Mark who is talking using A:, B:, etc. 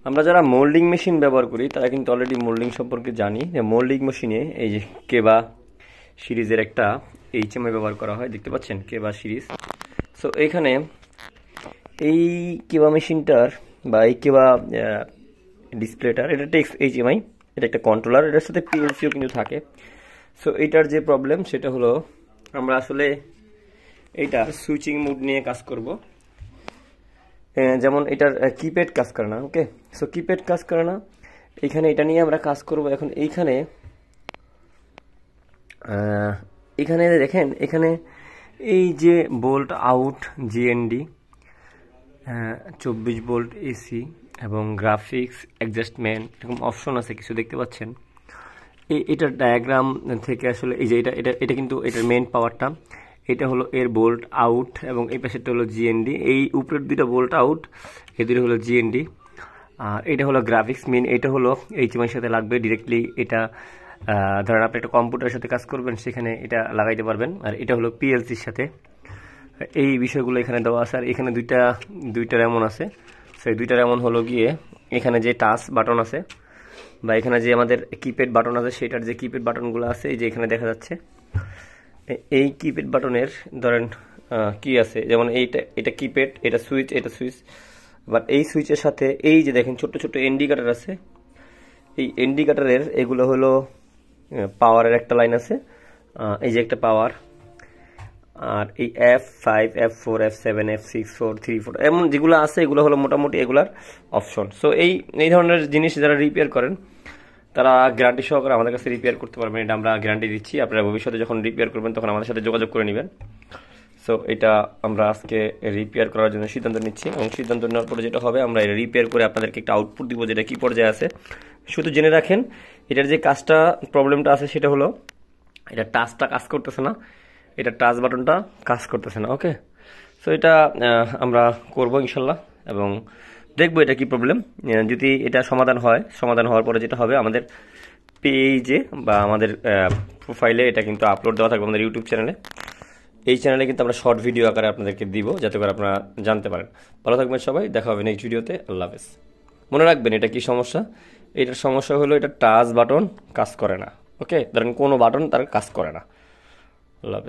A: আমরা যারা moulding machine ব্যবহার করি তারা কিন্তু অলরেডি মোল্ডিং সম্পর্কে জানি যে মোল্ডিং মেশিনে এই যে কেবা সিরিজের একটা এইচএমআই ব্যবহার করা হয়, দেখতে পাচ্ছেন কেবা সিরিজ। সো এইখানে এই কেবা মেশিনটার বা এই কেবা ডিসপ্লেটার এটা টেক্স এইচএমআই, এটা একটা কন্ট্রোলার, এটার সাথে পিএলসিও কিন্তু থাকে। সো এইটার যে প্রবলেম সেটা হলো আমরা আসলে এইটার সুইচিং মোড নিয়ে কাজ করব। যেমন এটার কিপ্যাড কাজ করে না, ওকে। সো কিপ্যাড কাজ করে না, এখানে এটা নিয়ে আমরা কাজ করব। এখন এইখানে এখানে দেখেন, এখানে এই যে volt out GND 24 volt AC এবং গ্রাফিক্স অ্যাডজাস্টমেন্ট এরকম অপশন আছে কিছু, দেখতে পাচ্ছেন। এটার ডায়াগ্রাম থেকে আসলে এই যে এটা এটা এটা কিন্তু এটার মেইন পাওয়ারটা, এটা হলো এর বোল্ট আউট এবং এই পাশেরটা হলো জিএনডি। এই উপরের দুটো বোল্ট আউট, এই দুটো হলো জিএনডি। আর এটা হলো গ্রাফিক্স মেইন, এটা হলো এইচএমআইয়ের সাথে লাগবে ডিরেক্টলি। এটা ধরেন আপনি একটা কম্পিউটারের সাথে কাজ করবেন, সেখানে এটা লাগাইতে পারবেন। আর এটা হলো পিএলসির সাথে, এই বিষয়গুলো এখানে দেওয়া আছে। আর এখানে দুইটা র্যামন আছে। সেই দুইটা র্যামন হলো গিয়ে এখানে যে টাচ বাটন আছে বা এখানে যে আমাদের কিপ্যাড বাটন আছে, সেটার যে কিপ্যাড বাটনগুলো আছে এই যে এখানে দেখা যাচ্ছে। এই কিপ্যাড বাটনের ধরেন কি আছে, যেমন এটা কিপ্যাড, এটা সুইচ। বাট এই সুইচের সাথে এই যে দেখেন ছোট্ট ছোট্ট ইন্ডিকেটর আছে, এই ইন্ডিকেটরের এগুলো হলো পাওয়ারের একটা লাইন আছে, এই যে একটা পাওয়ার। আর এই F5 F4 F7 F6 4 3 4 এমন যেগুলো আছে এগুলো হলো মোটামুটি এগুলার অপশন। সো এই ধরনের জিনিস যারা রিপেয়ার করেন তারা গ্যারান্টি সহকারে আমাদের কাছে রিপেয়ার করতে পারবেন, এটা আমরা গ্যারান্টি দিচ্ছি। আপনারা ভবিষ্যতে যখন রিপেয়ার করবেন তখন আমাদের সাথে যোগাযোগ করে নেবেন। সো এটা আমরা আজকে রিপেয়ার করার জন্য সিদ্ধান্ত নিচ্ছি, এবং সিদ্ধান্ত নেওয়ার পরে যেটা হবে আমরা এটা রিপেয়ার করে আপনাদেরকে একটা আউটপুট দিব যেটা কি পর্যায়ে আছে। শুধু জেনে রাখেন এটার যে কাজটা প্রবলেমটা আছে সেটা হলো এটা টাচটা কাজ করতেছে না, এটা টাচ বাটনটা কাজ করতেছে না, ওকে। সো এটা আমরা করব ইনশাল্লাহ এবং দেখবো এটা কি প্রবলেম। যদি এটা সমাধান হওয়ার পরে যেটা হবে আমাদের পেজে বা আমাদের প্রোফাইলে এটা কিন্তু আপলোড দেওয়া থাকবে আমাদের ইউটিউব চ্যানেলে। এই চ্যানেলে কিন্তু আমরা শর্ট ভিডিও আকারে আপনাদেরকে দিব যাতে করে আপনারা জানতে পারেন। ভালো থাকবেন সবাই, দেখা হবে নেক্সট ভিডিওতে। আল্লাহ হাফেজ। মনে রাখবেন এটা কি সমস্যা, এটার সমস্যা হলো এটা টাচ বাটন কাজ করে না, ওকে। ধরেন কোনো বাটন তার কাজ করে না। আল্লাহ হাফেজ।